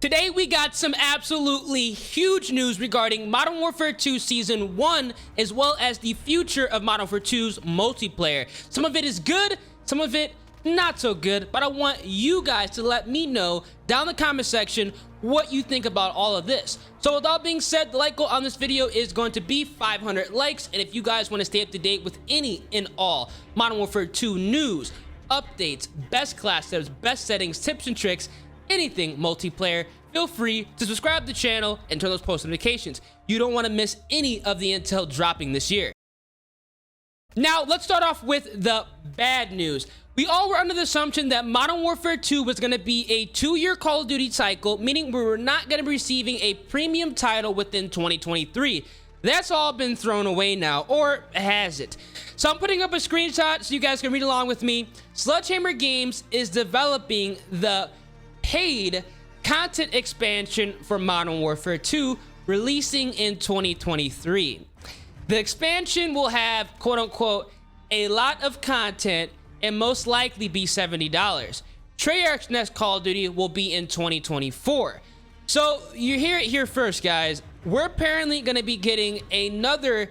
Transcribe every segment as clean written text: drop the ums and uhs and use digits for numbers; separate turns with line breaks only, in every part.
Today we got some absolutely huge news regarding Modern Warfare 2 Season 1, as well as the future of Modern Warfare 2's multiplayer. Some of it is good, some of it not so good, but I want you guys to let me know down in the comment section what you think about all of this. So with all being said, the like goal on this video is going to be 500 likes, and if you guys want to stay up to date with any and all Modern Warfare 2 news, updates, best class setups, best settings, tips and tricks, anything multiplayer, feel free to subscribe to the channel and turn those post notifications. You don't want to miss any of the intel dropping this year. Now, let's start off with the bad news. We all were under the assumption that Modern Warfare 2 was going to be a 2-year Call of Duty cycle, meaning we were not going to be receiving a premium title within 2023. That's all been thrown away now, or has it? So I'm putting up a screenshot so you guys can read along with me. Sledgehammer Games is developing the paid content expansion for Modern Warfare 2, releasing in 2023. The expansion will have, quote-unquote, a lot of content and most likely be $70. Treyarch's next Call of Duty will be in 2024. So you hear it here first, guys. We're apparently going to be getting another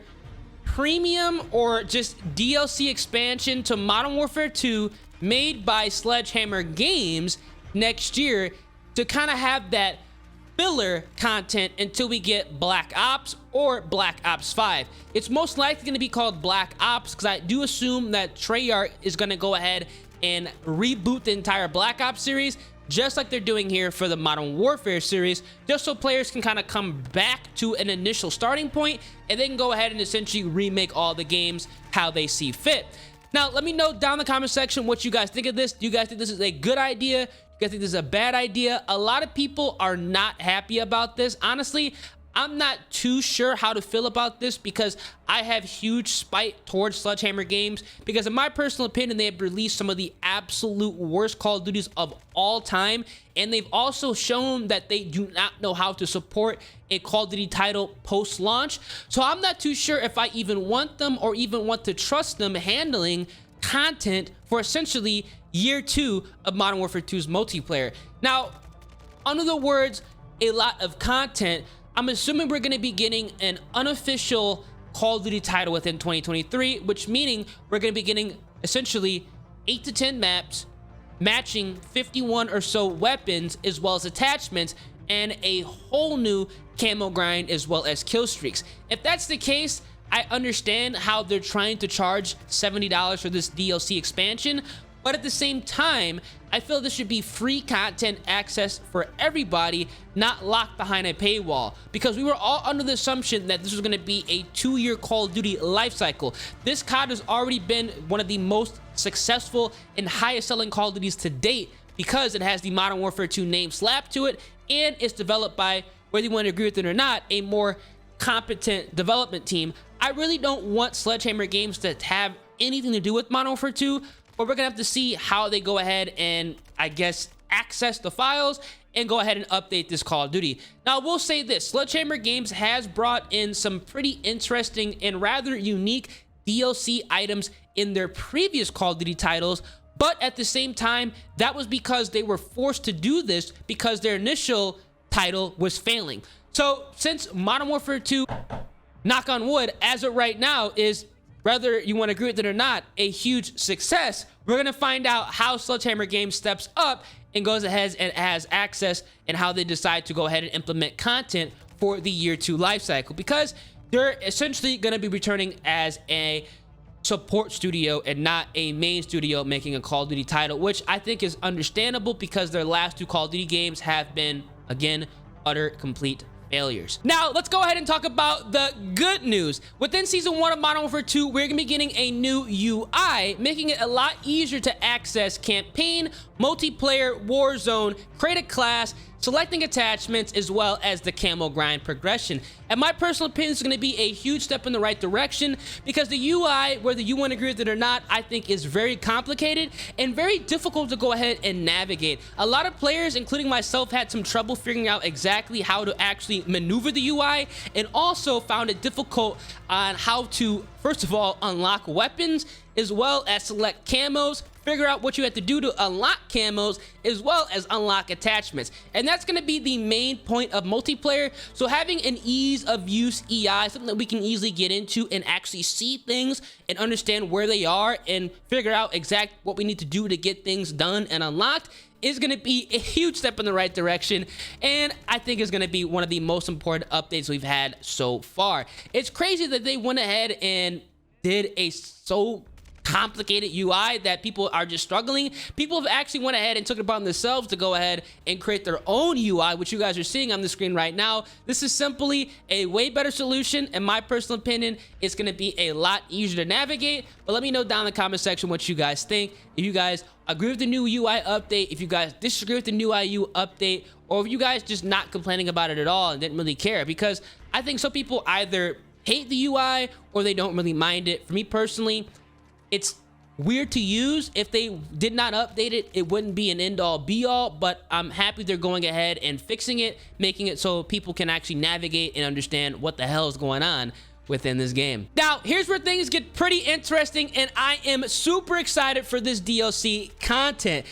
premium or just DLC expansion to Modern Warfare 2 made by Sledgehammer Games next year to kind of have that filler content until we get Black Ops or Black Ops 5. It's most likely going to be called Black Ops because I do assume that Treyarch is going to go ahead and reboot the entire Black Ops series, just like they're doing here for the Modern Warfare series, just so players can kind of come back to an initial starting point and they can go ahead and essentially remake all the games how they see fit. Now, let me know down in the comment section what you guys think of this. Do you guys think this is a good idea? You guys think this is a bad idea? A lot of people are not happy about this. Honestly, I'm not too sure how to feel about this because I have huge spite towards Sledgehammer Games because in my personal opinion, they have released some of the absolute worst Call of Duties of all time, and they've also shown that they do not know how to support a Call of Duty title post-launch. So I'm not too sure if I even want them or even want to trust them handling content for essentially year 2 of Modern Warfare 2's multiplayer. Now, under the words, a lot of content, I'm assuming we're going to be getting an unofficial Call of Duty title within 2023, which meaning we're going to be getting essentially 8 to 10 maps, matching 51 or so weapons, as well as attachments, and a whole new camo grind, as well as kill streaks. If that's the case, I understand how they're trying to charge $70 for this DLC expansion, but at the same time, I feel this should be free content access for everybody, not locked behind a paywall, because we were all under the assumption that this was going to be a 2-year Call of Duty life cycle. This COD has already been one of the most successful and highest selling Call of Duties to date because it has the Modern Warfare 2 name slapped to it, and it's developed by, whether you want to agree with it or not, a more competent development team. I really don't want Sledgehammer Games to have anything to do with Modern Warfare 2, but we're gonna have to see how they go ahead and, I guess, access the files and go ahead and update this Call of Duty. Now, I will say this, Sledgehammer Games has brought in some pretty interesting and rather unique DLC items in their previous Call of Duty titles, but at the same time, that was because they were forced to do this because their initial title was failing. So, since Modern Warfare 2, knock on wood, as of right now, is, whether you want to agree with it or not, a huge success, we're going to find out how Sledgehammer Games steps up and goes ahead and has access and how they decide to go ahead and implement content for the year 2 life cycle, because they're essentially going to be returning as a support studio and not a main studio making a Call of Duty title, which I think is understandable because their last 2 Call of Duty games have been, again, utter complete failures. Now, let's go ahead and talk about the good news. Within Season 1 of Modern Warfare 2, we're going to be getting a new UI, making it a lot easier to access campaign, multiplayer, warzone, create a class, selecting attachments, as well as the camo grind progression. And my personal opinion, is going to be a huge step in the right direction because the UI, whether you want to agree with it or not, I think is very complicated and very difficult to go ahead and navigate. A lot of players, including myself, had some trouble figuring out exactly how to actually maneuver the UI, and also found it difficult on how to, first of all, unlock weapons, as well as select camos, figure out what you have to do to unlock camos as well as unlock attachments. And that's going to be the main point of multiplayer. So having an ease of use EI, something that we can easily get into and actually see things and understand where they are and figure out exactly what we need to do to get things done and unlocked, is going to be a huge step in the right direction, and I think is going to be one of the most important updates we've had so far. It's crazy that they went ahead and did a so complicated UI that people are just struggling. People have actually went ahead and took it upon themselves to go ahead and create their own UI, which you guys are seeing on the screen right now. This is simply a way better solution. In my personal opinion, it's going to be a lot easier to navigate, but let me know down in the comment section what you guys think. If you guys agree with the new UI update, if you guys disagree with the new IU update, or if you guys just not complaining about it at all and didn't really care, because I think some people either hate the UI or they don't really mind it. For me personally, it's weird to use. If they did not update it, it wouldn't be an end-all be-all, but I'm happy they're going ahead and fixing it, making it so people can actually navigate and understand what the hell is going on within this game. Now, here's where things get pretty interesting, and I am super excited for this DLC content.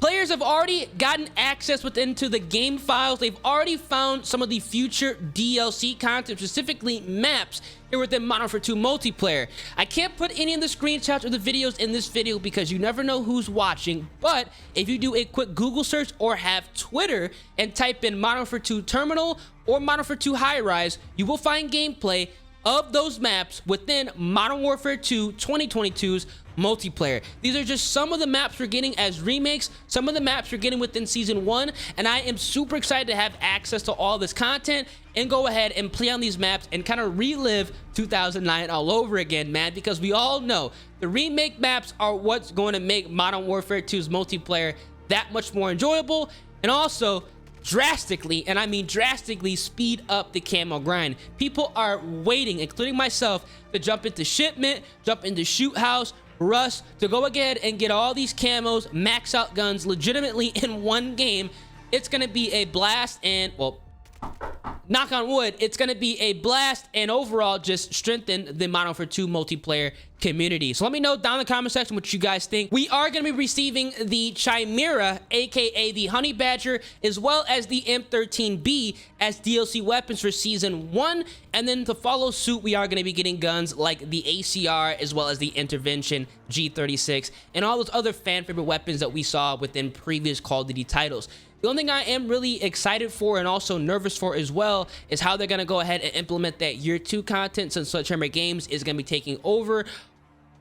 Players have already gotten access into the game files. They've already found some of the future DLC content, specifically maps, here within Modern Warfare 2 multiplayer. I can't put any of the screenshots or the videos in this video because you never know who's watching, but if you do a quick Google search or have Twitter and type in Modern Warfare 2 Terminal or Modern Warfare 2 High Rise, you will find gameplay of those maps within Modern Warfare 2 2022's multiplayer. These are just some of the maps we're getting as remakes, some of the maps we're getting within Season 1, and I am super excited to have access to all this content and go ahead and play on these maps and kind of relive 2009 all over again, man, because we all know the remake maps are what's going to make Modern Warfare 2's multiplayer that much more enjoyable, and also drastically, and I mean drastically, speed up the camo grind. People are waiting, including myself, to jump into Shipment, jump into Shoot House, Rust, to go ahead and get all these camos, max out guns legitimately in one game. It's gonna be a blast, and well, knock on wood, it's gonna be a blast and overall just strengthen the Modern Warfare 2 multiplayer community. So let me know down in the comment section what you guys think. We are gonna be receiving the Chimera, aka the Honey Badger, as well as the M13B as DLC weapons for Season 1, and then to follow suit, we are gonna be getting guns like the ACR as well as the Intervention G36 and all those other fan favorite weapons that we saw within previous Call of Duty titles. The only thing I am really excited for and also nervous for as well is how they're going to go ahead and implement that Year 2 content since Sledgehammer Games is going to be taking over.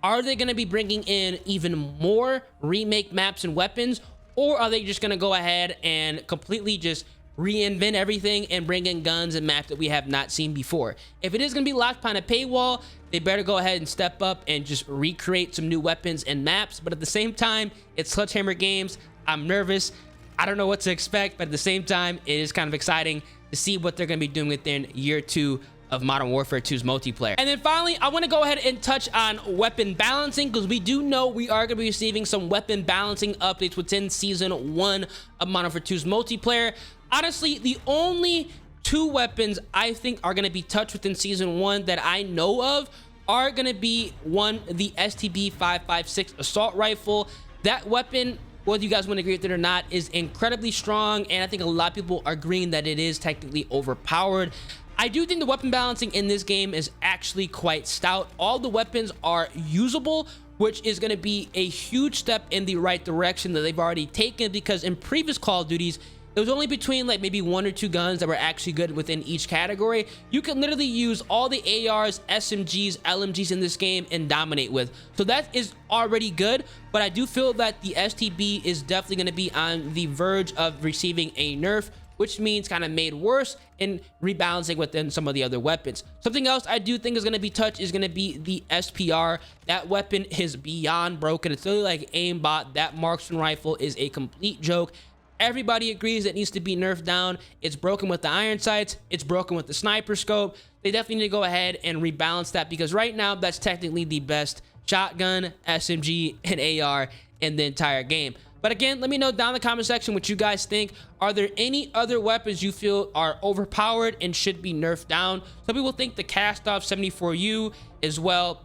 Are they going to be bringing in even more remake maps and weapons, or are they just going to go ahead and completely just reinvent everything and bring in guns and maps that we have not seen before? If it is going to be locked behind a paywall, they better go ahead and step up and just recreate some new weapons and maps. But at the same time, it's Sledgehammer Games. I'm nervous. I don't know what to expect, but at the same time, it is kind of exciting to see what they're going to be doing within Year 2 of Modern Warfare 2's multiplayer. And then finally, I want to go ahead and touch on weapon balancing, because we do know we are going to be receiving some weapon balancing updates within Season 1 of Modern Warfare 2's multiplayer. Honestly, the only two weapons I think are going to be touched within Season 1 that I know of are going to be, one, the STB 556 assault rifle. That weapon, whether you guys want to agree with it or not, is incredibly strong, and I think a lot of people are agreeing that it is technically overpowered. I do think the weapon balancing in this game is actually quite stout. All the weapons are usable, which is going to be a huge step in the right direction that they've already taken, because in previous Call of Duties, it was only between like maybe 1 or 2 guns that were actually good within each category. You can literally use all the ARs, SMGs, LMGs in this game and dominate with. So that is already good, but I do feel that the STB is definitely going to be on the verge of receiving a nerf, which means kind of made worse in rebalancing within some of the other weapons. Something else I do think is going to be touched is going to be the SPR. That weapon is beyond broken. It's literally like aimbot. That marksman rifle is a complete joke. Everybody agrees it needs to be nerfed down. It's broken with the iron sights. It's broken with the sniper scope. They definitely need to go ahead and rebalance that, because right now that's technically the best shotgun, SMG, and AR in the entire game. But again, let me know down in the comment section what you guys think. Are there any other weapons you feel are overpowered and should be nerfed down? Some people think the Cast-Off 74U as well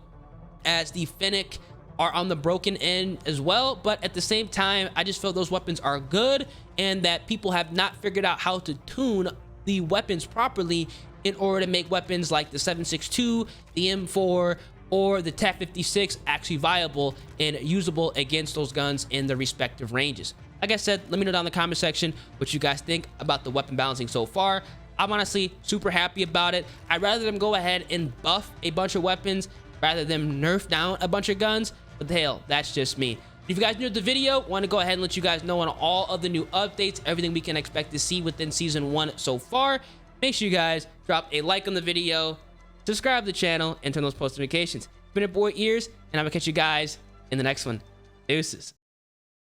as the Fennec are on the broken end as well, but at the same time, I just feel those weapons are good and that people have not figured out how to tune the weapons properly in order to make weapons like the 7.62, the M4, or the TAC 56 actually viable and usable against those guns in their respective ranges. Like I said, let me know down in the comment section what you guys think about the weapon balancing so far. I'm honestly super happy about it. I'd rather them go ahead and buff a bunch of weapons rather than nerf down a bunch of guns, but hell, that's just me. If you guys enjoyed the video, want to go ahead and let you guys know on all of the new updates, everything we can expect to see within Season 1 so far, make sure you guys drop a like on the video, subscribe to the channel, and turn those post notifications. It's been your boy Ears, and I'm going to catch you guys in the next one. Deuces.